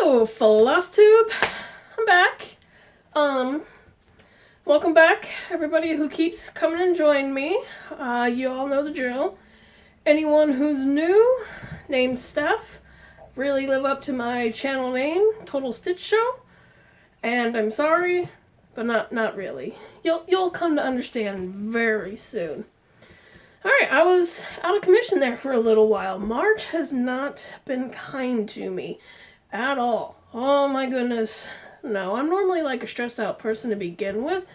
Hello, Flosstube. I'm back. Welcome back, everybody who keeps coming and joining me. You all know the drill. Anyone who's new, named Steph, really live up to my channel name, Total Stitch Show. And I'm sorry, but not really. You'll come to understand very soon. Alright, I was out of commission there for a little while. March has not been kind to me at all. Oh my goodness. No, I'm normally like a stressed out person to begin with.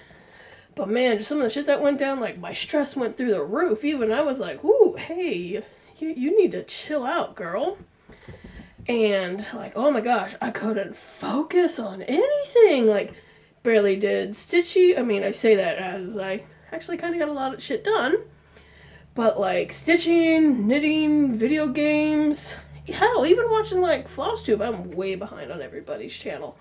But man, just some of the shit that went down, like my stress went through the roof. Even I was like, ooh, hey, you need to chill out, girl. And like, oh my gosh, I couldn't focus on anything. Like, barely did Stitchy. I mean, I say that as I actually kind of got a lot of shit done. But like stitching, knitting, video games, hell, even watching like Flosstube, I'm way behind on everybody's channel.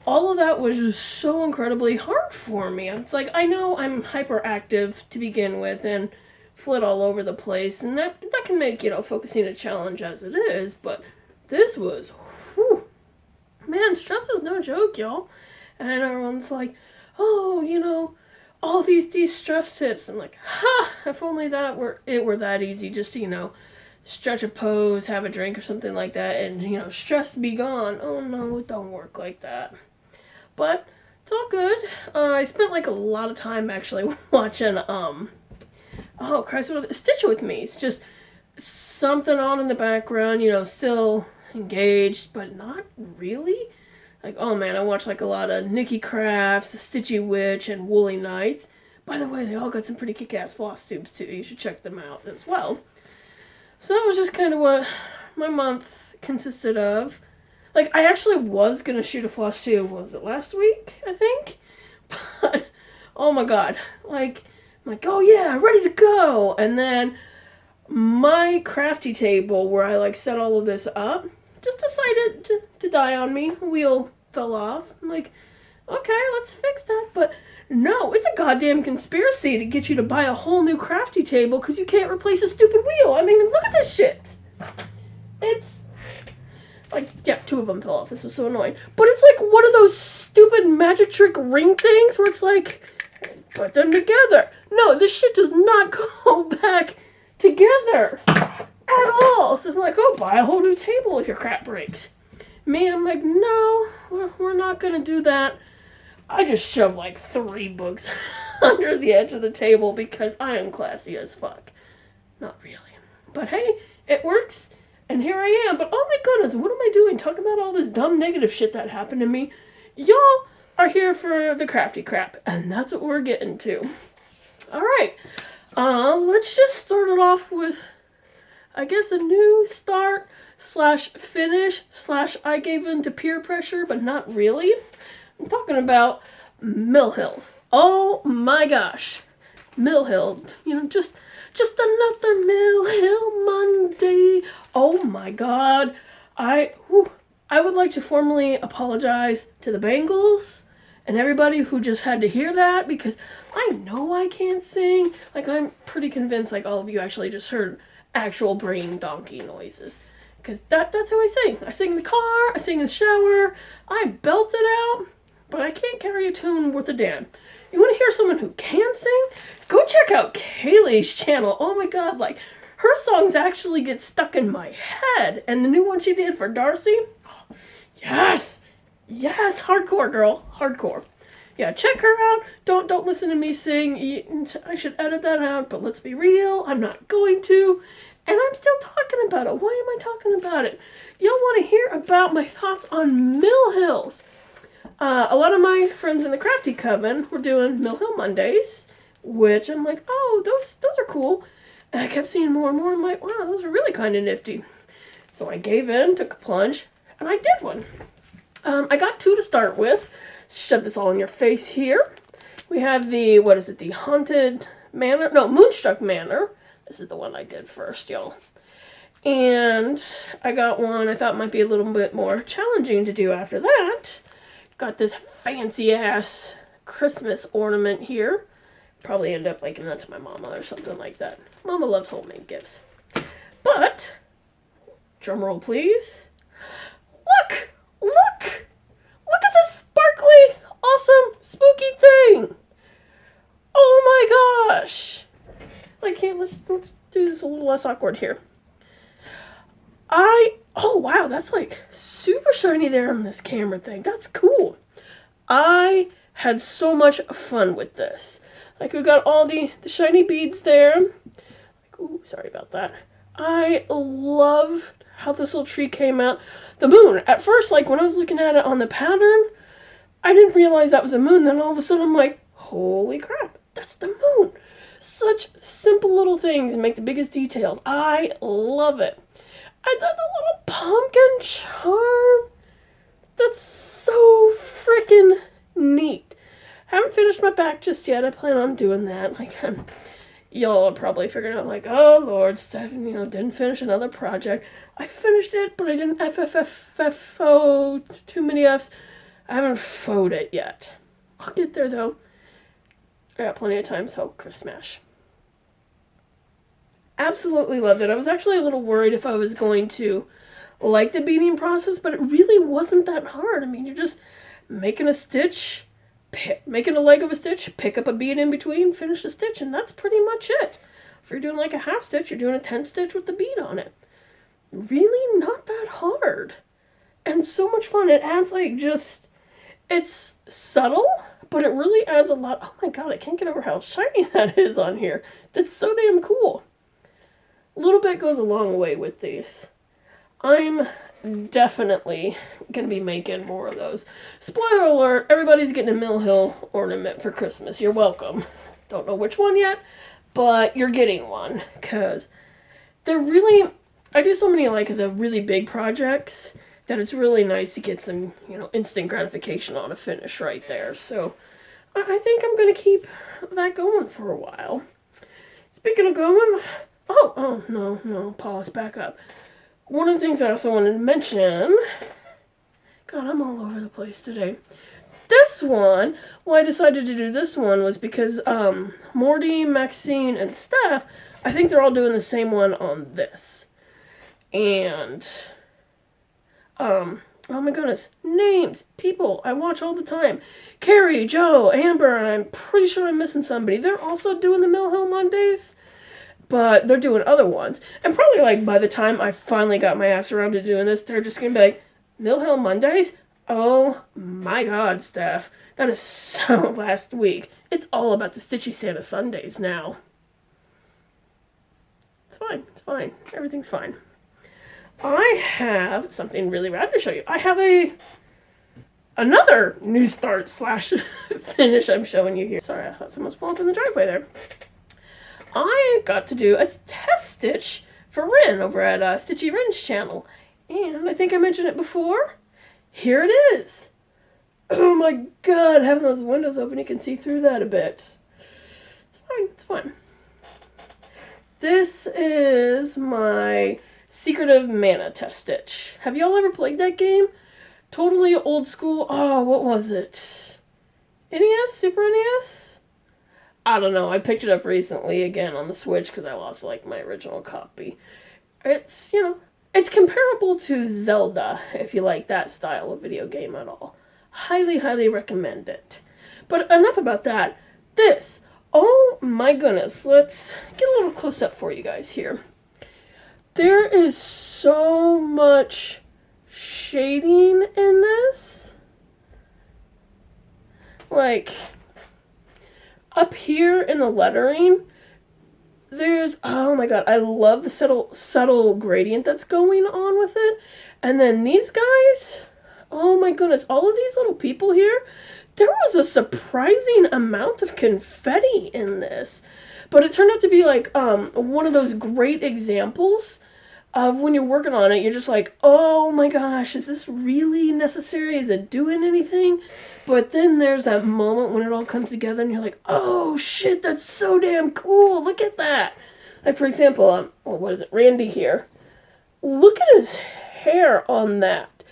All of that was just so incredibly hard for me. It's like, I know I'm hyperactive to begin with and flit all over the place, and that can make, focusing a challenge as it is, but this was, whew. Man, stress is no joke, y'all. And everyone's like, oh, all these stress tips. I'm like, ha! If only it were that easy, just to, stretch a pose, have a drink or something like that, and, stress be gone. Oh no, it don't work like that. But it's all good. I spent like a lot of time actually watching, oh Christ, Stitch With Me. It's just something on in the background, still engaged, but not really. Like, oh man, I watched like a lot of Nikki Crafts, the Stitchy Witch, and Woolly Nights. By the way, they all got some pretty kick-ass floss tubes too. You should check them out as well. So that was just kind of what my month consisted of. Like, I actually was going to shoot a floss tube, was it last week, I think? But, oh my god. Like, I'm like, oh yeah, ready to go. And then my crafty table where I like set all of this up just decided to die on me. Wheel fell off. I'm like, okay, let's fix that. But no, it's a goddamn conspiracy to get you to buy a whole new crafty table because you can't replace a stupid wheel. I mean, look at this shit. It's like, yeah, 2 of them fell off. This was so annoying. But it's like one of those stupid magic trick ring things where it's like, put them together. No, this shit does not go back together at all. So I'm like, oh, buy a whole new table if your crap breaks. Me, I'm like, no, we're not going to do that. I just shoved like 3 books under the edge of the table because I am classy as fuck. Not really. But hey, it works, and here I am. But oh my goodness, what am I doing? Talking about all this dumb negative shit that happened to me. Y'all are here for the crafty crap, and that's what we're getting to. Alright, let's just start it off with, I guess, a new start / finish / I gave in to peer pressure, but not really. I'm talking about Mill Hills. Oh my gosh. Mill Hill. Just another Mill Hill Monday. Oh my god. I would like to formally apologize to the Bengals and everybody who just had to hear that, because I know I can't sing. Like, I'm pretty convinced like all of you actually just heard actual brain donkey noises. Because that's how I sing. I sing in the car, I sing in the shower, I belt it out. But I can't carry a tune worth a damn. You want to hear someone who can sing? Go check out Kaylee's channel. Oh my god, like, her songs actually get stuck in my head. And the new one she did for Darcy, yes! Yes, hardcore, girl. Hardcore. Yeah, check her out. Don't listen to me sing. I should edit that out, but let's be real, I'm not going to. And I'm still talking about it. Why am I talking about it? Y'all want to hear about my thoughts on Mill Hills. A lot of my friends in the Crafty Coven were doing Mill Hill Mondays, which I'm like, oh, those are cool. And I kept seeing more and more. I'm like, wow, those are really kind of nifty. So I gave in, took a plunge, and I did one. I got 2 to start with. Shove this all in your face here. We have the, the Haunted Manor? No, MoonStruck Manor. This is the one I did first, y'all. And I got one I thought might be a little bit more challenging to do after that. Got this fancy-ass Christmas ornament here. Probably end up giving that to my mama or something like that. Mama loves homemade gifts. But, drumroll please. Look! this a little less awkward here. Oh wow, that's like super shiny there on this camera thing. That's cool. I had so much fun with this. Like, we got all the shiny beads there. Like, ooh, sorry about that. I love how this little tree came out. The moon, at first, like, when I was looking at it on the pattern, I didn't realize that was a moon. Then all of a sudden I'm like, holy crap, that's the moon. Such simple little things make the biggest details. I love it. I thought the little pumpkin charm, that's so freaking neat. Haven't finished my back just yet. I plan on doing that. Like, y'all are probably figuring out, like, oh Lord, Steph, didn't finish another project. I finished it, but I didn't FFFFO, too many Fs. I haven't FO'd it yet. I'll get there though. I got plenty of time, so Chris Smash. Absolutely loved it. I was actually a little worried if I was going to like the beading process, but it really wasn't that hard. I mean, you're just making a stitch, making a leg of a stitch, pick up a bead in between, finish the stitch, and that's pretty much it. If you're doing like a half stitch, you're doing a 10 stitch with the bead on it. Really not that hard. And so much fun. It adds like it's subtle, but it really adds a lot. Oh my god, I can't get over how shiny that is on here. That's so damn cool. A little bit goes a long way with these. I'm definitely going to be making more of those. Spoiler alert, everybody's getting a Mill Hill ornament for Christmas. You're welcome. Don't know which one yet, but you're getting one. Because they're really, I do so many like the really big projects that it's really nice to get some, instant gratification on a finish right there. So I think I'm going to keep that going for a while. Speaking of going, no, pause, back up. One of the things I also wanted to mention, God, I'm all over the place today. This one, why I decided to do this one was because Morti, Maxine, and Steph, I think they're all doing the same one on this. And, oh my goodness, names, people I watch all the time. Carrie, Joe, Amber, and I'm pretty sure I'm missing somebody. They're also doing the Mill Hill Mondays. But they're doing other ones. And probably, like, by the time I finally got my ass around to doing this, they're just going to be like, Mill Hill Mondays? Oh, my God, Steph. That is so last week. It's all about the Stitchy Santa Sundays now. It's fine. It's fine. Everything's fine. I have something really rad to show you. I have another new start / finish I'm showing you here. Sorry, I thought someone was pulling up in the driveway there. I got to do a test stitch for Ren over at Stitchy Wrench channel. And I think I mentioned it before. Here it is. Oh my god, having those windows open, you can see through that a bit. It's fine, it's fine. This is my Secretive Mana test stitch. Have y'all ever played that game? Totally old school. Oh, what was it? NES? Super NES? I don't know. I picked it up recently again on the Switch because I lost like my original copy. It's, it's comparable to Zelda if you like that style of video game at all. Highly, highly recommend it. But enough about that. This. Oh my goodness. Let's get a little close up for you guys here. There is so much shading in this. Like, up here in the lettering, there's, oh my god, I love the subtle gradient that's going on with it. And then these guys, oh my goodness, all of these little people here, there was a surprising amount of confetti in this. But it turned out to be like one of those great examples of when you're working on it, you're just like, oh my gosh, is this really necessary? Is it doing anything? But then there's that moment when it all comes together and you're like, oh shit, that's so damn cool. Look at that. Like, for example, what is it? Randy here. Look at his hair on that.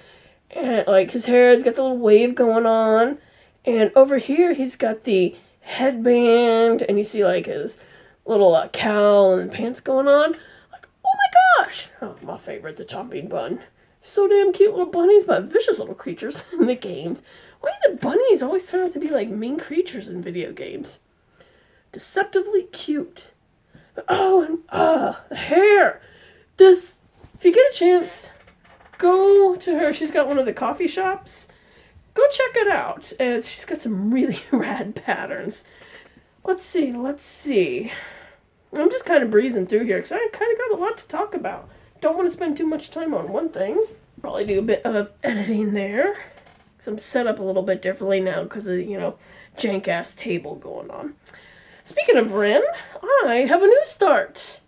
And like his hair has got the little wave going on. And over here, he's got the headband and you see like his little cowl and pants going on. Like, oh my gosh. Oh, my favorite, the chomping bun. So damn cute little bunnies, but vicious little creatures in the games. Why is it bunnies always turn out to be like mean creatures in video games? Deceptively cute. Oh, and the hair. If you get a chance, go to her. She's got one of the coffee shops. Go check it out. And she's got some really rad patterns. Let's see. I'm just kind of breezing through here because I kind of got a lot to talk about. Don't want to spend too much time on one thing. Probably do a bit of editing there. Because I'm set up a little bit differently now because of, jank-ass table going on. Speaking of Ren, I have a new start.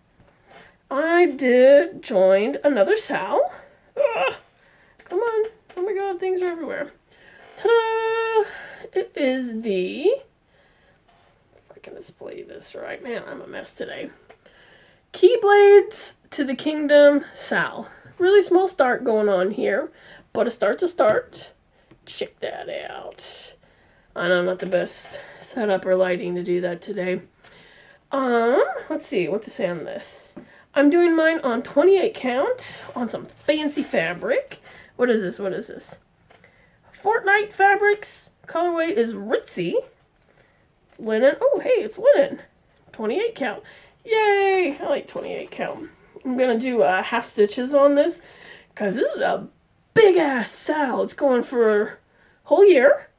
I joined another Sal. Come on. Oh my god, things are everywhere. Ta-da! It is if I can display this right. Man, I'm a mess today. Keyblades to the Kingdom Sal. Really small start going on here, but a start's a start. Check that out. I know I'm not the best setup or lighting to do that today. Let's see what to say on this. I'm doing mine on 28 count on some fancy fabric. What is this? Fortnite fabrics. Colorway is ritzy. It's linen. Oh, hey, it's linen. 28 count. Yay! I like 28 count. I'm going to do half stitches on this because this is a big-ass Sal. It's going for a whole year.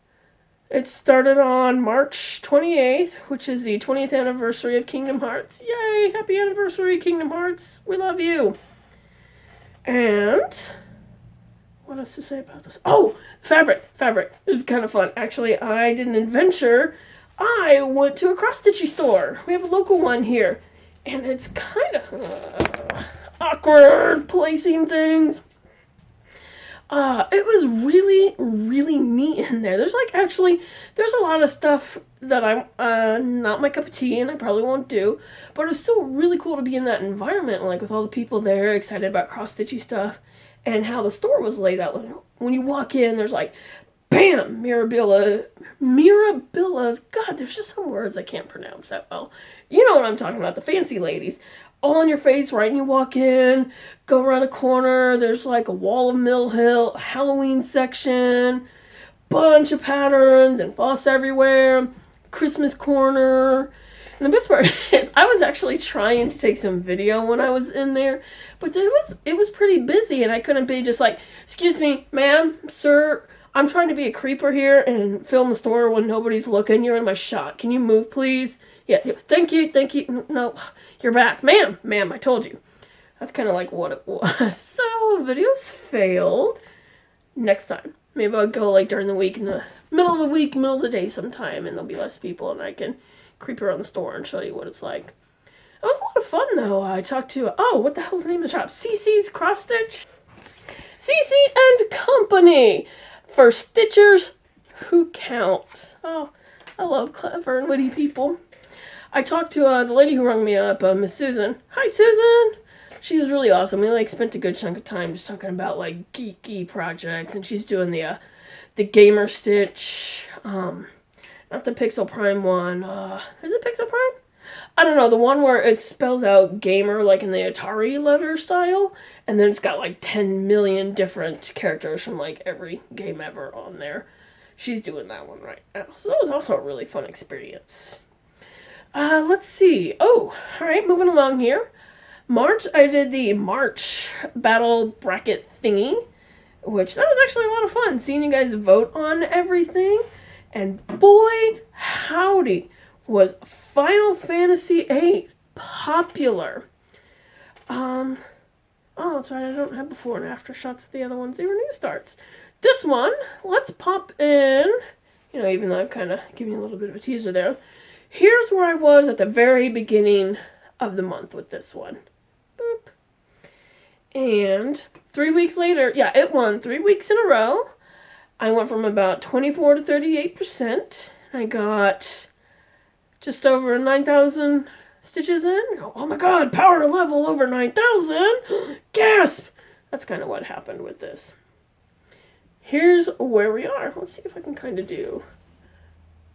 It started on March 28th, which is the 20th anniversary of Kingdom Hearts. Yay! Happy anniversary, Kingdom Hearts. We love you. And what else to say about this? Oh, fabric. This is kind of fun. Actually, I did an adventure. I went to a cross-stitchy store. We have a local one here. And it's kind of awkward placing things. It was really, really neat in there. There's a lot of stuff that I'm not my cup of tea and I probably won't do, but it was still really cool to be in that environment, like with all the people there excited about cross-stitchy stuff and how the store was laid out. When you walk in, there's like, bam, Mirabilla's, God, there's just some words I can't pronounce that well. You know what I'm talking about, the fancy ladies. All in your face right when you walk in, go around a corner, there's like a wall of Mill Hill, Halloween section, bunch of patterns and floss everywhere, Christmas corner. And the best part is I was actually trying to take some video when I was in there, but it was pretty busy and I couldn't be just like, excuse me, ma'am, sir, I'm trying to be a creeper here and film the store when nobody's looking. You're in my shot. Can you move, please? Yeah, thank you. No, you're back. Ma'am, I told you. That's kind of like what it was. So, videos failed. Next time. Maybe I'll go like during the week, in the middle of the day sometime, and there'll be less people, and I can creep around the store and show you what it's like. It was a lot of fun, though. I talked to, what the hell's the name of the shop? CC's Cross Stitch? CC and Company! For Stitchers who count. Oh, I love clever and witty people. I talked to the lady who rung me up, Miss Susan. Hi, Susan! She was really awesome. We spent a good chunk of time just talking about geeky projects, and she's doing the Gamer Stitch, not the Pixel Prime one. Is it Pixel Prime? I don't know, the one where it spells out gamer like in the Atari letter style, and then it's got 10 million different characters from every game ever on there. She's doing that one right now. So that was also a really fun experience. Let's see. Oh, alright, moving along here. March, I did the March battle bracket thingy, which that was actually a lot of fun, seeing you guys vote on everything. And boy, howdy, was Final Fantasy VIII popular. Oh, that's right, I don't have before and after shots of the other ones. They were new starts. This one, let's pop in, even though I've kind of given you a little bit of a teaser there. Here's where I was at the very beginning of the month with this one. Boop. And 3 weeks later, it won 3 weeks in a row. I went from about 24 to 38%. I got just over 9,000 stitches in. Oh my god, power level over 9,000! Gasp! That's kind of what happened with this. Here's where we are. Let's see if I can kind of do...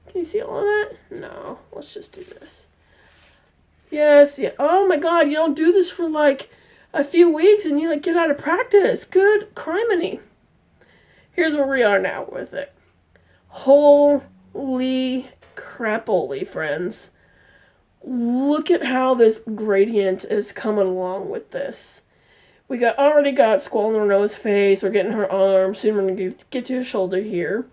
Can you see all of that? No. Let's just do this. Yes, yeah. Oh my god, you don't do this for a few weeks and you get out of practice. Good criminy. Here's where we are now with it. Holy crapoly, friends. look at how this gradient is coming along with this. We already got Squall in her nose face. We're getting her arm. Soon we're going to get to her shoulder here.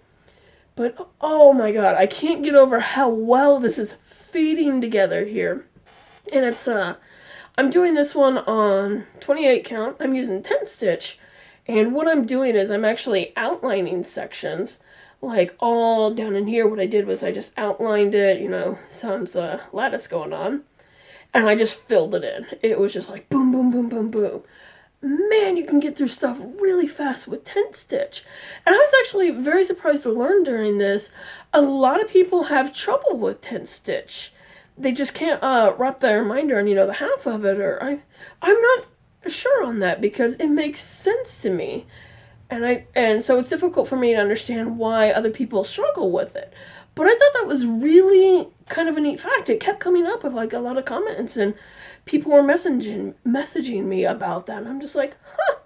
But, oh my god, I can't get over how well this is feeding together here. And it's, I'm doing this one on 28 count. I'm using 10 stitch. And what I'm doing is I'm actually outlining sections. Like, all down in here, what I did was I just outlined it, you know, sans lattice going on. And I just filled it in. It was just like boom, boom, boom, boom, boom. Man, you can get through stuff really fast with 10 stitch. And I was actually very surprised to learn during this, a lot of people have trouble with 10 stitch. They just can't wrap their mind around, you know, the half of it, or I'm not sure on that because it makes sense to me. And so it's difficult for me to understand why other people struggle with it. But I thought that was really kind of a neat fact. It kept coming up with like a lot of comments, and people were messaging me about that. And I'm just like, huh,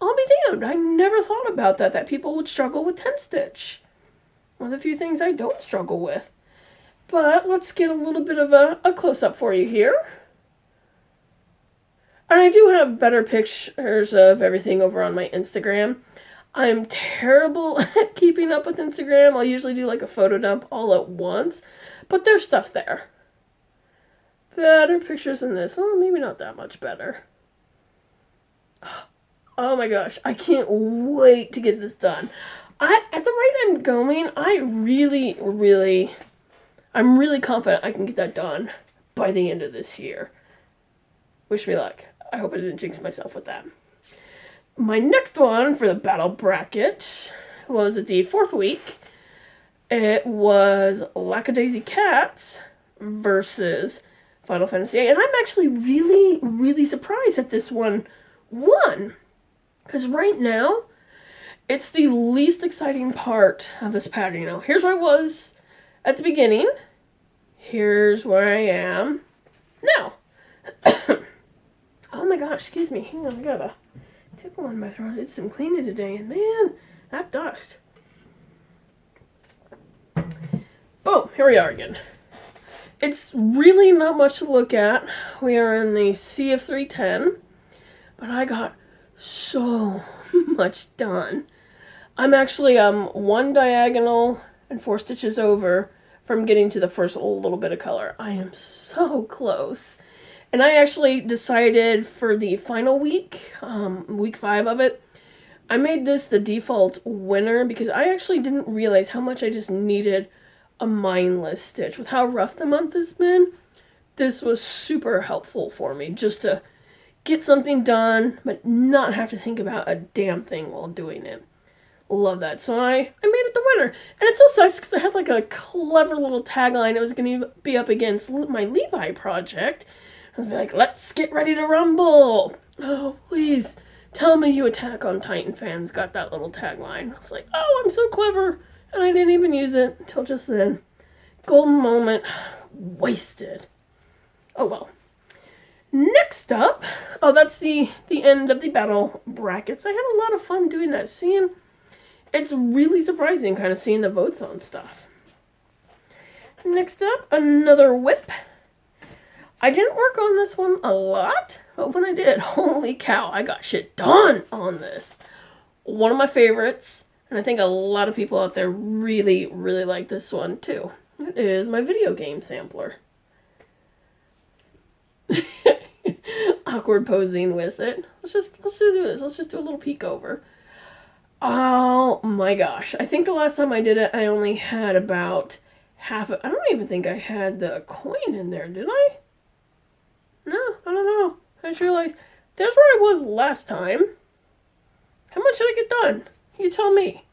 I'll be damned. I never thought about that people would struggle with 10 stitch. One of the few things I don't struggle with. But let's get a little bit of a close-up for you here. And I do have better pictures of everything over on my Instagram. I'm terrible at keeping up with Instagram. I'll usually do like a photo dump all at once. But there's stuff there. Better pictures than this. Well, maybe not that much better. Oh my gosh. I can't wait to get this done. At the rate I'm going, I'm really confident I can get that done by the end of this year. Wish me luck. I hope I didn't jinx myself with that. My next one for the battle bracket was at the 4th week. It was Lackadaisy Cats versus Final Fantasy VIII. And I'm actually really surprised that this one won. Because right now, it's the least exciting part of this pattern. You know, here's where I was at the beginning. Here's where I am now. Oh my gosh, excuse me. Hang on, I got a tickle on my throat. I did some cleaning today, and man, that dust. Boom, here we are again. It's really not much to look at. We are in the Sea of 310, but I got so much done. I'm actually 1 diagonal and 4 stitches over from getting to the first little bit of color. I am so close. And I actually decided for the final week, week 5 of it, I made this the default winner because I actually didn't realize how much I just needed a mindless stitch. With how rough the month has been, this was super helpful for me just to get something done, but not have to think about a damn thing while doing it. Love that. So I made it the winner. And it so sucks because I had like a clever little tagline. It was going to be up against my Levi project. I was like, let's get ready to rumble. Oh, please tell me you Attack on Titan fans got that little tagline. I was like, oh, I'm so clever. And I didn't even use it until just then. Golden moment wasted. Oh, well. Next up, oh, that's the end of the battle brackets. I had a lot of fun doing that. It's really surprising kind of seeing the votes on stuff. Next up, another whip. I didn't work on this one a lot, but when I did, holy cow, I got shit done on this. One of my favorites, and I think a lot of people out there really like this one too. It is my video game sampler. Awkward posing with it. Let's just do this. Let's just do a little peek over. Oh my gosh. I think the last time I did it, I only had about half of, I don't even think I had the coin in there, did I? No, I don't know. I just realized there's where I was last time. How much did I get done? You tell me.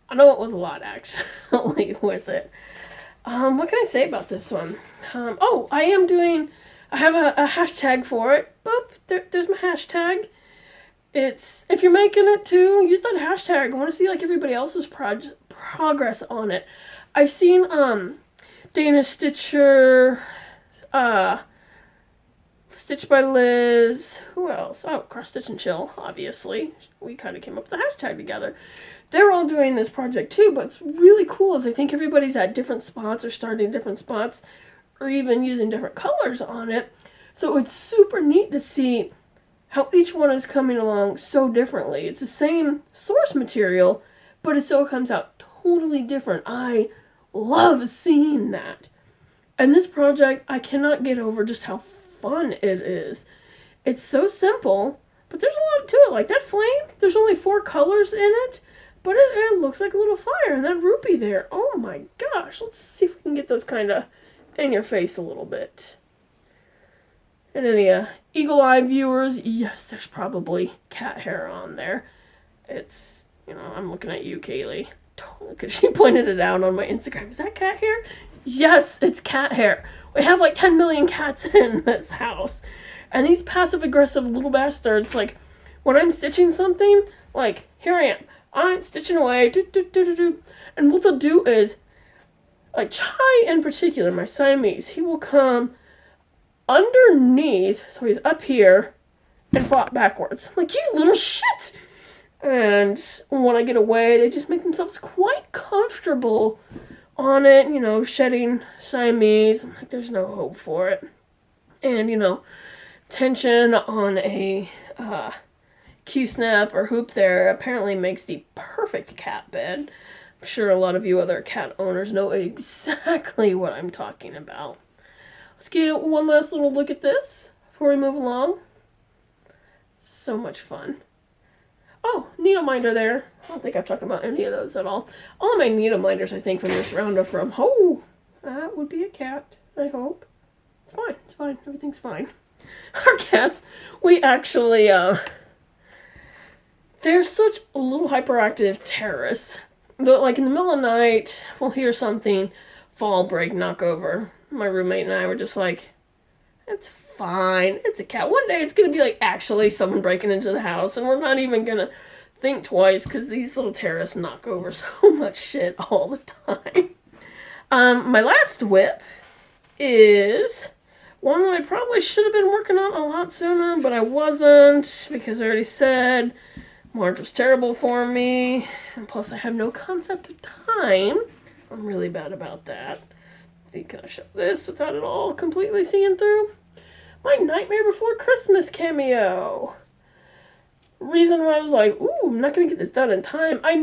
I know it was a lot, actually, with it. What can I say about this one? Oh, I have a hashtag for it. Boop, there's my hashtag. It's, if you're making it too, use that hashtag. I want to see, like, everybody else's progress on it. I've seen, Dana Stitcher, Stitch by Liz, who else? Oh, Cross Stitch and Chill, obviously. We kind of came up with the hashtag together. They're all doing this project too, but it's really cool as I think everybody's at different spots or starting different spots. or even using different colors on it. So it's super neat to see how each one is coming along so differently. It's the same source material, but it still comes out totally different. I love seeing that. And this project, I cannot get over just how fun it is. It's so simple, but there's a lot to it. Like that flame, there's only 4 colors in it, but it looks like a little fire. And that rupee there, oh my gosh. Let's see if we can get those kind of in your face a little bit. And any eagle eye viewers, yes, there's probably cat hair on there. It's, you know, I'm looking at you, Kaylee, because she pointed it out on my Instagram. Is that cat hair? Yes, it's cat hair. We have like 10 million cats in this house. And these passive-aggressive little bastards, like, when I'm stitching something, like, here I am. I'm stitching away, and what they'll do is, like, Chai in particular, my Siamese, he will come underneath, so he's up here, and flop backwards. I'm like, you little shit! And when I get away, they just make themselves quite comfortable on it, you know, shedding Siamese. I'm like, there's no hope for it. And, you know, tension on a Q-snap or hoop there apparently makes the perfect cat bed. I'm sure a lot of you other cat owners know exactly what I'm talking about. Let's get one last little look at this before we move along. So much fun. Oh, needle minder there. I don't think I've talked about any of those at all. All of my needle minders, I think, from this round are from, oh, that would be a cat, I hope. It's fine, it's fine, everything's fine. Our cats, we actually, they're such little hyperactive terrorists. But, like, in the middle of the night, we'll hear something fall, break, knock over. My roommate and I were just like, it's fine. It's a cat. One day it's going to be like actually someone breaking into the house, and we're not even going to think twice because these little terrorists knock over so much shit all the time. My last whip is one that I probably should have been working on a lot sooner, but I wasn't because I already said March was terrible for me, and plus I have no concept of time. I'm really bad about that. Can I show this without it all completely seeing through? My Nightmare Before Christmas cameo. Reason why I was like, ooh, I'm not going to get this done in time. I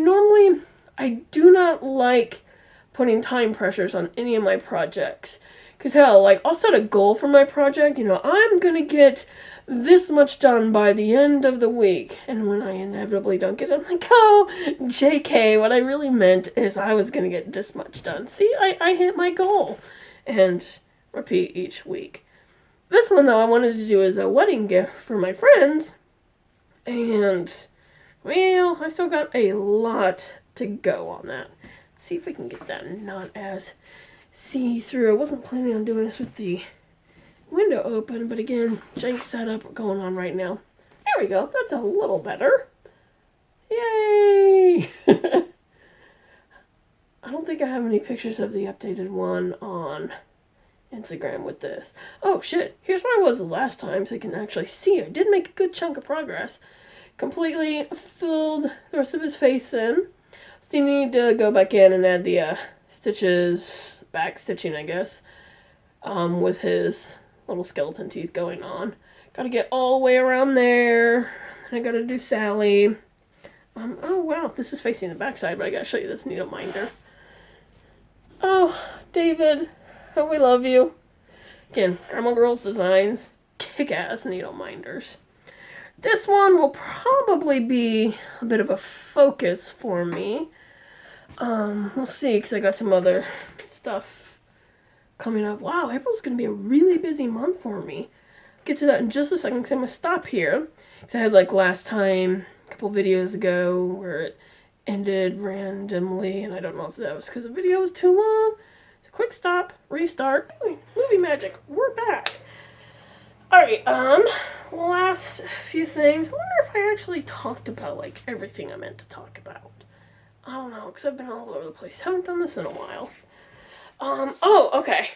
do not like putting time pressures on any of my projects. Because hell, like, I'll set a goal for my project. You know, I'm going to get this much done by the end of the week. And when I inevitably don't get it, I'm like, oh, JK, what I really meant is I was going to get this much done. See, I hit my goal. And repeat each week. This one, though, I wanted to do as a wedding gift for my friends. And, well, I still got a lot to go on that. Let's see if we can get that not as see-through. I wasn't planning on doing this with the window open, but again, jank setup going on right now. There we go. That's a little better. Yay! I don't think I have any pictures of the updated one on Instagram with this. Oh, shit. Here's where I was the last time so you can actually see. I did make a good chunk of progress. Completely filled the rest of his face in. Still need to go back in and add the stitches, back stitching, I guess, with his little skeleton teeth going on. Gotta get all the way around there. Then I gotta do Sally. Oh, wow. This is facing the backside, but I gotta show you this needle minder. Oh, David. Oh, we love you. Again, Grandma Girls Designs. Kick-ass needle minders. This one will probably be a bit of a focus for me. We'll see, because I got some other stuff coming up. Wow, April's going to be a really busy month for me. Get to that in just a second, because I'm going to stop here. Because I had, like, last time, a couple videos ago, where it ended randomly, and I don't know if that was because the video was too long. So quick stop, restart. Movie magic, we're back. Alright, last few things. I wonder if I actually talked about, like, everything I meant to talk about. I don't know, because I've been all over the place. Haven't done this in a while. Oh, okay.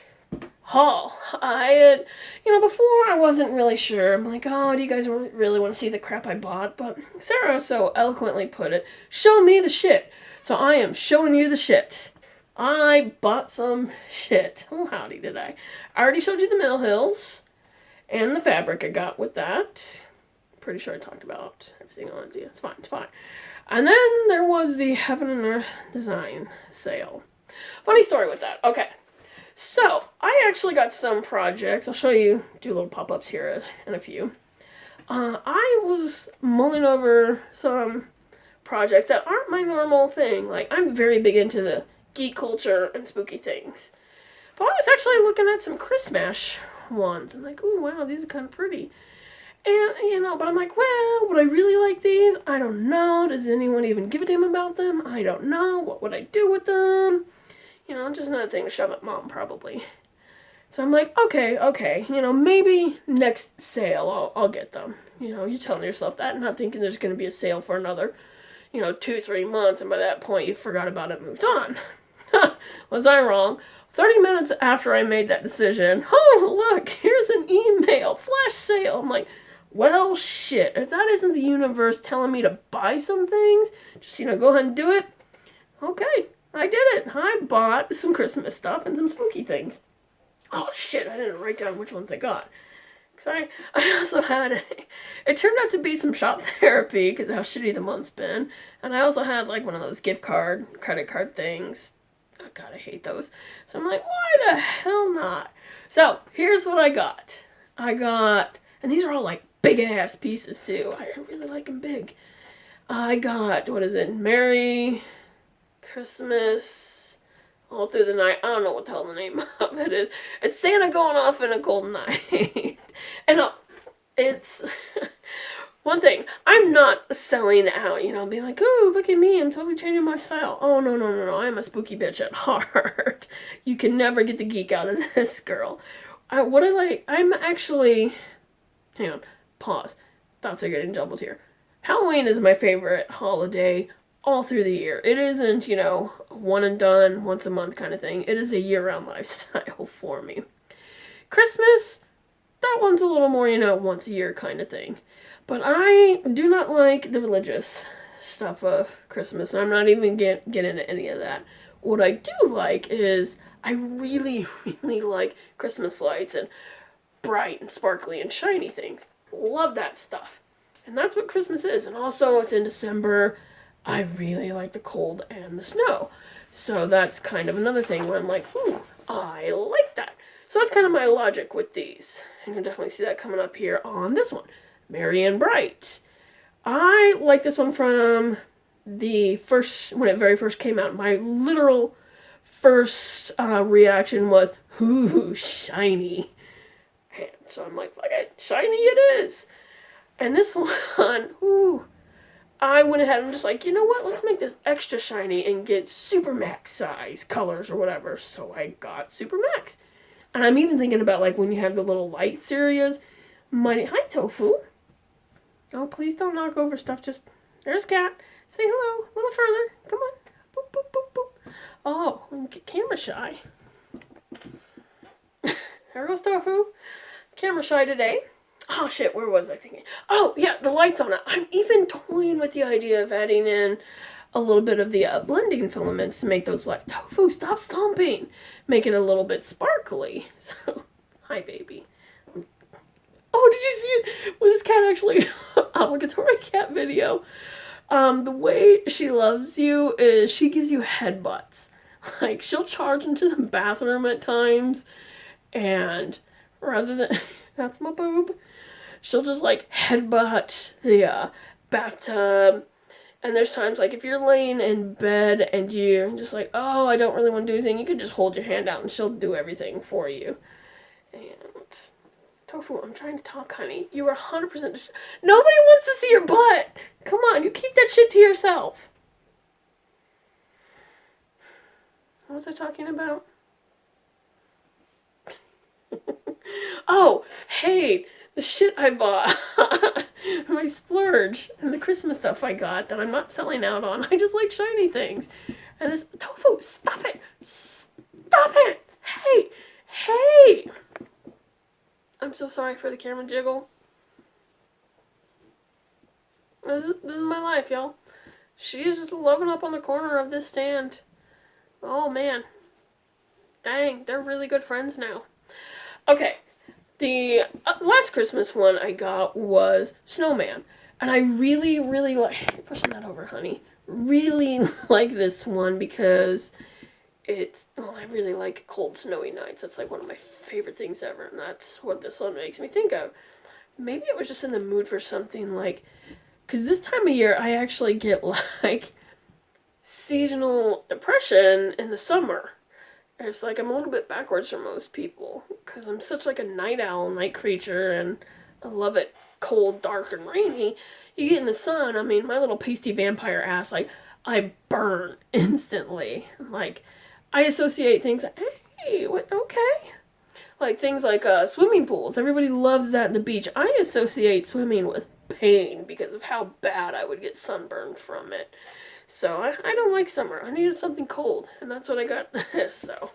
Haul. I had, before I wasn't really sure. I'm like, oh, do you guys really want to see the crap I bought? But Sarah so eloquently put it, show me the shit. So I am showing you the shit. I bought some shit. Oh, howdy did I. I already showed you the Mill Hills and the fabric I got with that. Pretty sure I talked about everything on it. Yeah, it's fine, it's fine. And then there was the Heaven and Earth design sale. Funny story with that. Okay. So, I actually got some projects. I'll show you, do little pop-ups here in a few. I was mulling over some projects that aren't my normal thing. Like, I'm very big into the geek culture and spooky things. But I was actually looking at some Christmas ones. I'm like, ooh, wow, these are kind of pretty. And, but I'm like, well, would I really like these? I don't know. Does anyone even give a damn about them? I don't know. What would I do with them? Just another thing to shove at mom, probably. So I'm like, okay, maybe next sale I'll get them. You're telling yourself that, not thinking there's going to be a sale for another, 2-3 months, and by that point you forgot about it and moved on. Was I wrong? 30 minutes after I made that decision, oh, look, here's an email, flash sale. I'm like, well, shit, if that isn't the universe telling me to buy some things, just, go ahead and do it. Okay, I did it. I bought some Christmas stuff and some spooky things. Oh, shit, I didn't write down which ones I got. Sorry, I also had, it turned out to be some shop therapy, because how shitty the month's been. And I also had, like, one of those gift card, credit card things. Oh, God, I hate those. So I'm like, why the hell not? So, here's what I got. And these are all, like, big-ass pieces, too. I really like them big. I got, Merry Christmas all through the night. I don't know what the hell the name of it is. It's Santa going off in a cold night. And it's one thing. I'm not selling out, being like, ooh, look at me. I'm totally changing my style. Oh, no. I'm a spooky bitch at heart. You can never get the geek out of this girl. I'm actually, hang on, pause. Thoughts are getting jumbled here. Halloween is my favorite holiday all through the year. It isn't, one and done, once a month kind of thing. It is a year-round lifestyle for me. Christmas, that one's a little more, once a year kind of thing. But I do not like the religious stuff of Christmas, and I'm not even get into any of that. What I do like is I really, really like Christmas lights and bright and sparkly and shiny things. Love that stuff. And that's what Christmas is. And also, it's in December. I really like the cold and the snow. So that's kind of another thing where I'm like, ooh, I like that. So that's kind of my logic with these. And you'll definitely see that coming up here on this one. Marion Bright. I like this one from the first, when it very first came out. My literal first reaction was, ooh, shiny. And so I'm like, fuck it, shiny it is. And this one, ooh, I went ahead and just like, you know what, let's make this extra shiny and get Super Max size colors or whatever. So I got Super Max. And I'm even thinking about like when you have the little lights areas. Hi, Tofu. Oh, please don't knock over stuff. Just, there's Cat. Say hello a little further. Come on. Boop, boop, boop, boop. Oh, I'm camera shy. There goes Tofu. Camera shy today. Oh shit, where was I thinking? Oh yeah, the lights on it. I'm even toying with the idea of adding in a little bit of the blending filaments to make those lights. Tofu, stop stomping. Make it a little bit sparkly. So, hi baby. Oh, did you see it? Well, this cat actually, obligatory cat video. The way she loves you is she gives you headbutts. Like, she'll charge into the bathroom at times, and rather than, that's my boob, she'll just, like, headbutt the bathtub. And there's times, like, if you're laying in bed and you're just like, oh, I don't really want to do anything, you can just hold your hand out and she'll do everything for you. And Tofu, I'm trying to talk, honey. You are 100% nobody wants to see your butt. Come on, you keep that shit to yourself. What was I talking about? Oh, hey, the shit I bought. My splurge and the Christmas stuff I got that I'm not selling out on. I just like shiny things. And this, Tofu, stop it. Stop it. Hey. I'm so sorry for the camera jiggle. This is my life, y'all. She is just loving up on the corner of this stand. Oh, man. Dang, they're really good friends now. Okay, the last Christmas one I got was Snowman. And I really, really like... Pushing that over, honey. Really like this one because it's... Well, I really like cold, snowy nights. That's like one of my favorite things ever. And that's what this one makes me think of. Maybe it was just in the mood for something like... Because this time of year, I actually get like seasonal depression in the summer. It's like I'm a little bit backwards from most people because I'm such like a night owl, night creature, and I love it cold, dark, and rainy. You get in the sun, I mean, my little pasty vampire ass, like, I burn instantly. Like, I associate things like, hey, what, okay. Like, things like swimming pools. Everybody loves that in the beach. I associate swimming with pain because of how bad I would get sunburned from it. So I don't like summer. I needed something cold, and that's what I got this. So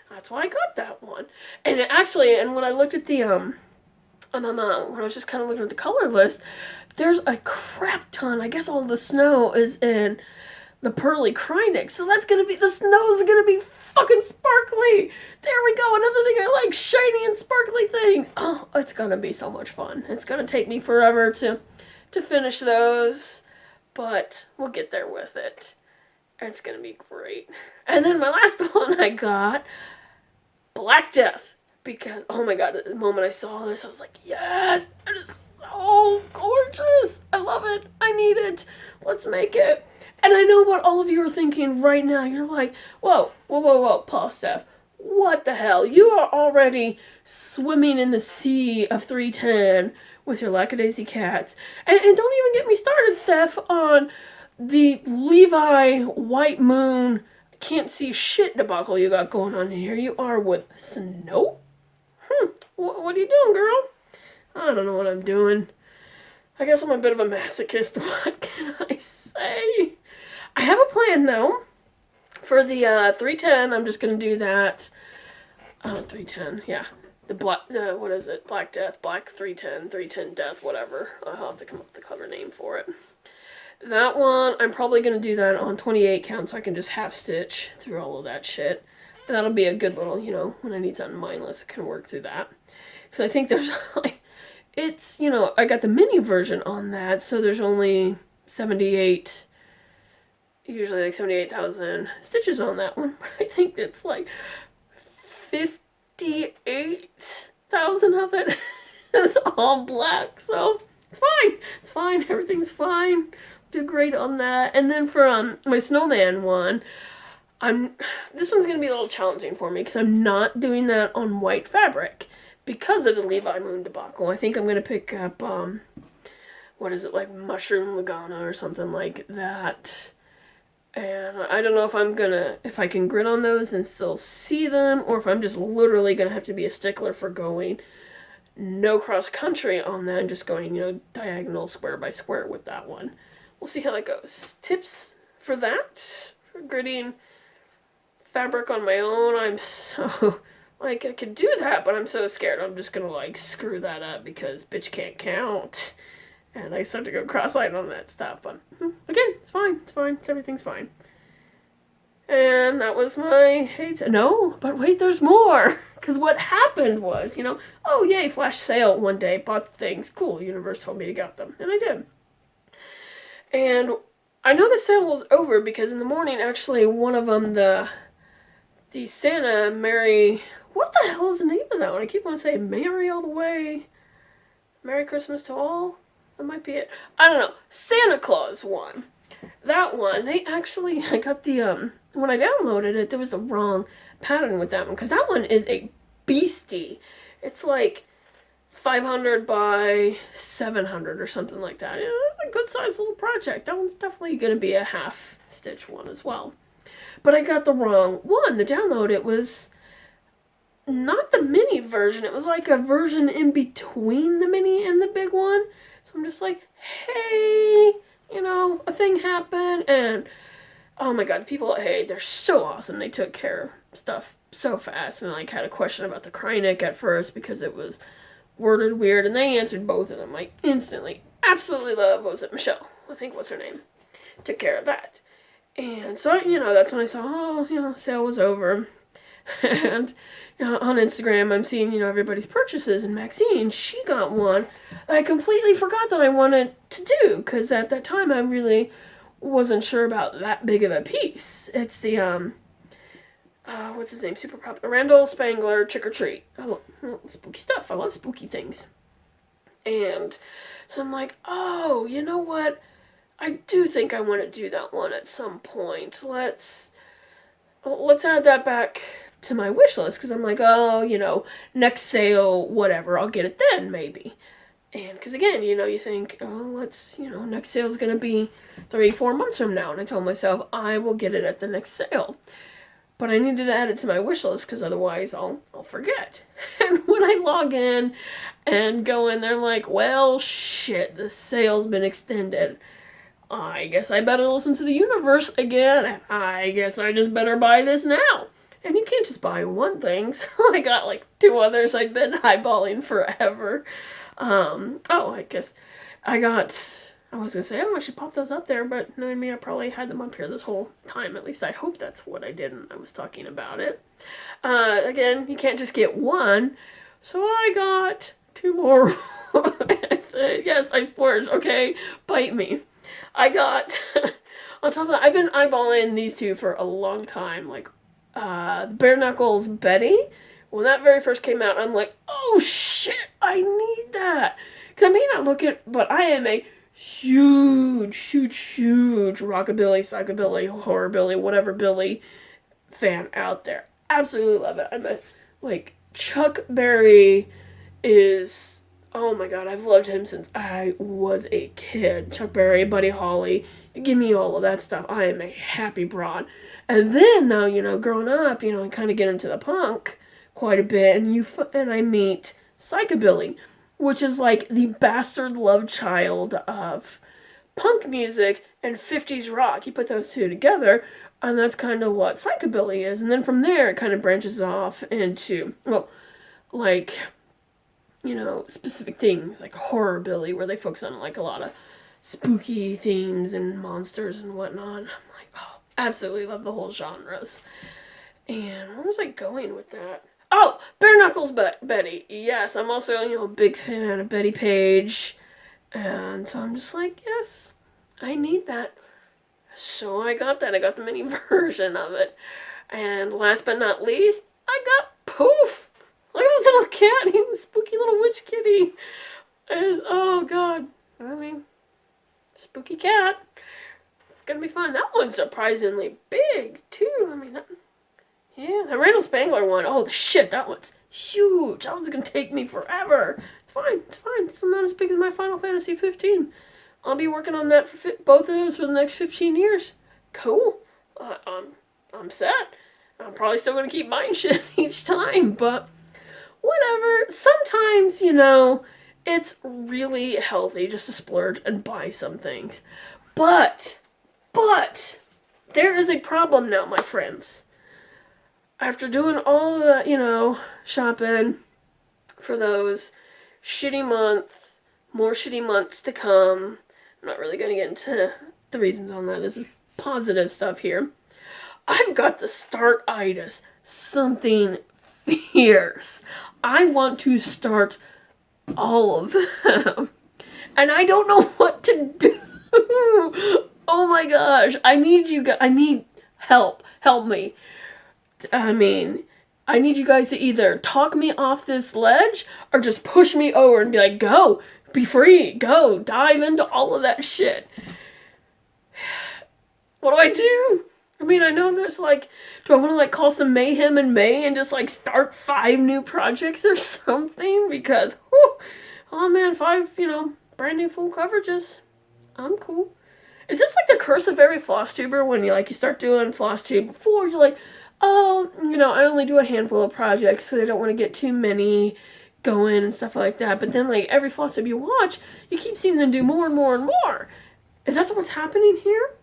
that's why I got that one. And and when I looked at the when I was just kind of looking at the color list, there's a crap ton. I guess all the snow is in the pearly Krynic, so that's gonna be the snow's gonna be fucking sparkly. There we go. Another thing I like, shiny and sparkly things. Oh, it's gonna be so much fun. It's gonna take me forever to finish those. But we'll get there with it. It's going to be great. And then my last one I got, Black Death. Because, oh my god, the moment I saw this, I was like, yes, that is so gorgeous. I love it. I need it. Let's make it. And I know what all of you are thinking right now. You're like, whoa, pause, Steph. What the hell? You are already swimming in the sea of 310 with your Lackadaisy cats. And don't even get me started, Steph, on the Levi White Moon can't see shit debacle you got going on in here. You are with Snow? What are you doing, girl? I don't know what I'm doing. I guess I'm a bit of a masochist. What can I say? I have a plan, though. For the 310, I'm just going to do that. 310, yeah. The black, what is it? Black Death, Black 310, 310 Death, whatever. I'll have to come up with a clever name for it. That one, I'm probably going to do that on 28 count so I can just half stitch through all of that shit. And that'll be a good little, when I need something mindless, I can work through that. Because I think there's, like, it's, I got the mini version on that, so there's only 78, usually like 78,000 stitches on that one. But I think it's like 58,000 of it is all black, so it's fine. It's fine. Everything's fine. Do great on that. And then for my Snowman one, this one's gonna be a little challenging for me because I'm not doing that on white fabric because of the Levi Moon debacle. I think I'm gonna pick up what is it, like Mushroom Lagana or something like that. And I don't know if I can grit on those and still see them, or if I'm just literally gonna have to be a stickler for going no cross country on that and just going, diagonal square by square with that one. We'll see how that goes. Tips for that, for gritting fabric on my own. I'm so, I could do that, but I'm so scared I'm just gonna, screw that up because bitch can't count. And I start to go cross-eyed on that stuff, but again, it's fine, everything's fine. And that was my HAEDS. No, but wait, there's more. Because what happened was, oh yay, flash sale one day, bought the things, cool, universe told me to get them, and I did. And I know the sale was over because in the morning, actually, one of them, the Santa Mary, what the hell is the name of that one? I keep on saying Mary all the way. Merry Christmas to all. That might be it. I don't know. Santa Claus one. That one, they actually, I got the, when I downloaded it, there was the wrong pattern with that one. Because that one is a beastie. It's like 500 by 700 or something like that. It's a good sized little project. That one's definitely going to be a half stitch one as well. But I got the wrong one. The download, it was not the mini version. It was like a version in between the mini and the big one. So I'm just like, hey, a thing happened. And oh my god, the people at HAEDS, they're so awesome. They took care of stuff so fast. And I had a question about the Krynic at first because it was worded weird. And they answered both of them instantly. Absolutely love, what was it, Michelle, I think was her name. Took care of that. And so, that's when I saw, sale was over. And on Instagram, I'm seeing, everybody's purchases. And Maxine, she got one that I completely forgot that I wanted to do. Because at that time, I really wasn't sure about that big of a piece. It's the, what's his name? Super popular. Randall Spangler Trick or Treat. I love spooky stuff. I love spooky things. And so I'm like, oh, you know what? I do think I want to do that one at some point. Let's add that back to my wish list, because I'm like, oh, next sale, whatever, I'll get it then, maybe. And because again, you think, oh, next sale's going to be 3-4 months from now. And I told myself, I will get it at the next sale. But I needed to add it to my wish list, because otherwise I'll forget. And when I log in and go in there, I'm like, well, shit, the sale's been extended. I guess I better listen to the universe again, and I guess I just better buy this now. And you can't just buy one thing, so I got like 2 others I'd been eyeballing forever. I guess I was gonna say, I should pop those up there, but knowing me, I probably had them up here this whole time. At least I hope that's what I did when I was talking about it. Again, you can't just get one, so I got 2 more. Yes, I splurged, okay? Bite me. I got, on top of that, I've been eyeballing these 2 for a long time, like, Bare Knuckles Betty. When that very first came out, I'm like, oh shit, I need that. Because I may not look it, but I am a huge rockabilly, psychobilly, horrorbilly, whatever Billy fan out there. Absolutely love it. Chuck Berry is, oh my god, I've loved him since I was a kid. Chuck Berry, Buddy Holly, give me all of that stuff. I am a happy broad. And then, though, growing up, I kind of get into the punk quite a bit, and I meet Psychobilly, which is like the bastard love child of punk music and 50s rock. You put those 2 together, and that's kind of what Psychobilly is. And then from there, it kind of branches off into, specific things, like horrorbilly, where they focus on, like, a lot of spooky themes and monsters and whatnot. I'm like, oh, absolutely love the whole genres. And where was I going with that? Oh, Bare Knuckles Betty. Yes, I'm also, a big fan of Betty Page. And so I'm just like, yes, I need that. So I got that. I got the mini version of it. And last but not least, I got Poof. Look at this little cat. He's a spooky little witch kitty. And, oh, God. Spooky cat. It's going to be fun. That one's surprisingly big, too. That Randall Spangler one, oh, shit, that one's huge. That one's going to take me forever. It's fine. It's not as big as my Final Fantasy 15. I'll be working on that for both of those for the next 15 years. Cool. I'm set. I'm probably still going to keep buying shit each time, but whatever. Sometimes, it's really healthy just to splurge and buy some things. But, there is a problem now, my friends. After doing all of that, shopping for those more shitty months to come, I'm not really going to get into the reasons on that. This is positive stuff here. I've got the start-itis. Something fierce. I want to start all of them. And I don't know what to do. Oh my gosh. I need help. Help me. I need you guys to either talk me off this ledge or just push me over and be like, go, be free, go, dive into all of that shit. What do I do? I know there's do I want to call some mayhem in May and just start 5 new projects or something? Because, oh man, 5, brand new full coverages. I'm cool. Is this the curse of every Flosstuber when you start doing Flosstube before you're like, oh, I only do a handful of projects because I don't want to get too many going and stuff like that. But then, every Flosstube you watch, you keep seeing them do more and more and more. Is that what's happening here?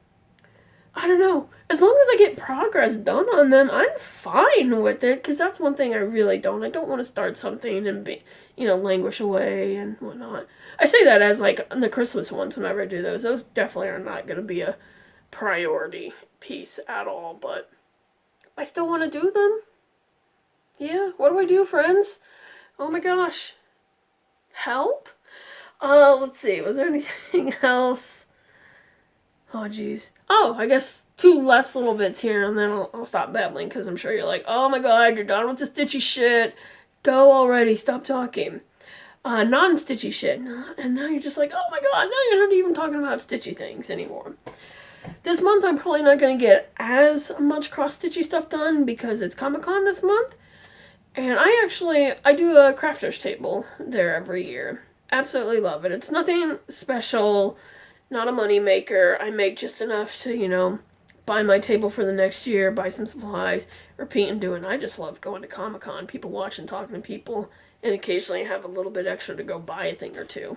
I don't know. As long as I get progress done on them, I'm fine with it. Because that's one thing I really don't. I don't want to start something and be, languish away and whatnot. I say that as, the Christmas ones whenever I do those. Those definitely are not going to be a priority piece at all, but I still want to do them. Yeah, what do I do, friends? Oh my gosh. Help? Let's see, was there anything else? Oh, geez. Oh, I guess 2 less little bits here, and then I'll stop babbling, because I'm sure you're like, oh my god, you're done with the Stitchy shit. Go already, stop talking. Non-Stitchy shit. And now you're just like, oh my god, now you're not even talking about Stitchy things anymore. This month I'm probably not going to get as much cross-Stitchy stuff done, because it's Comic-Con this month. And I do a crafters table there every year. Absolutely love it. It's nothing special, not a money maker. I make just enough to, buy my table for the next year, buy some supplies, repeat and do it. And I just love going to Comic-Con, people watching, talking to people, and occasionally have a little bit extra to go buy a thing or two.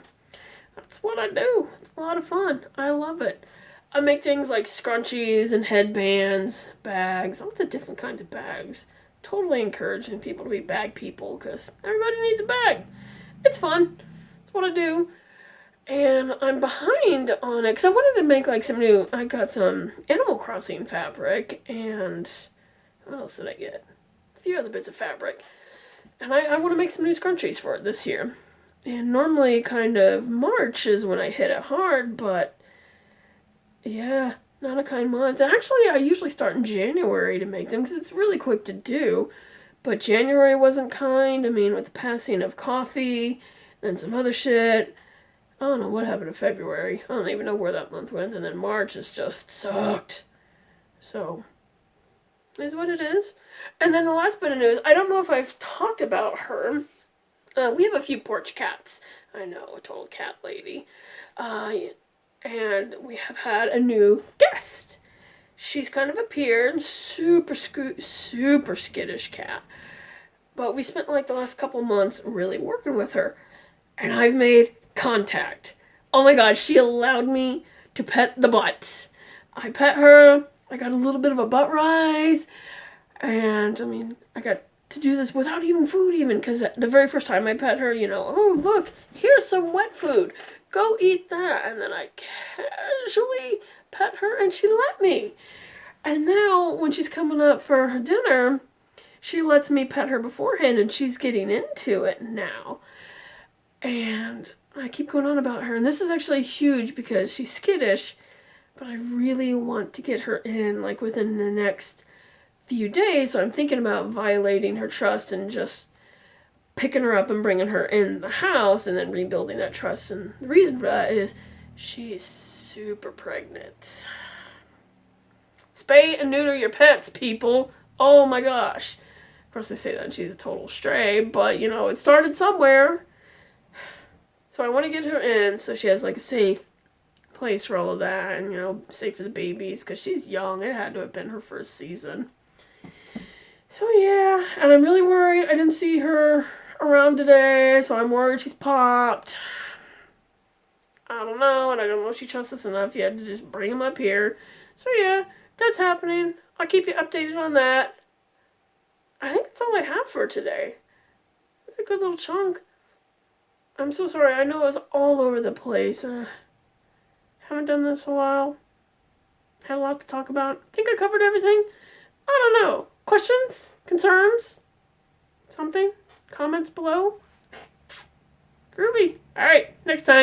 That's what I do. It's a lot of fun. I love it. I make things like scrunchies and headbands, bags, lots of different kinds of bags. Totally encouraging people to be bag people, because everybody needs a bag. It's fun. It's what I do. And I'm behind on it, because I wanted to make like I got some Animal Crossing fabric, and what else did I get? A few other bits of fabric. And I want to make some new scrunchies for it this year. And normally kind of March is when I hit it hard, but yeah, not a kind month. Actually, I usually start in January to make them, because it's really quick to do. But January wasn't kind. I mean, with the passing of Coffee, then some other shit. I don't know what happened in February. I don't even know where that month went. And then March has just sucked. So, is what it is. And then the last bit of news, I don't know if I've talked about her. We have a few porch cats. I know, a total cat lady. And we have had a new guest. She's kind of appeared, super skittish cat. But we spent like the last couple months really working with her. And I've made contact. Oh my god, she allowed me to pet the butt. I pet her, I got a little bit of a butt rise, and I mean, I got to do this without even food because the very first time I pet her, oh look, here's some wet food. Go eat that. And then I casually pet her and she let me. And now when she's coming up for her dinner, she lets me pet her beforehand and she's getting into it now. And I keep going on about her. And this is actually huge because she's skittish, but I really want to get her in like within the next few days. So I'm thinking about violating her trust and just picking her up and bringing her in the house and then rebuilding that trust. And the reason for that is she's super pregnant. Spay and neuter your pets, people. Oh my gosh. Of course, they say that she's a total stray, but it started somewhere. So I want to get her in so she has like a safe place for all of that and, safe for the babies because she's young. It had to have been her first season. So yeah, and I'm really worried. I didn't see her around today, so I'm worried she's popped. I don't know, and I don't know if she trusts us enough yet to just bring him up here. So yeah, that's happening. I'll keep you updated on that. I think that's all I have for today. It's a good little chunk. I'm so sorry. I know it was all over the place. Haven't done this in a while. Had a lot to talk about. Think I covered everything? I don't know. Questions? Concerns? Something? Comments below? Groovy. Alright, next time.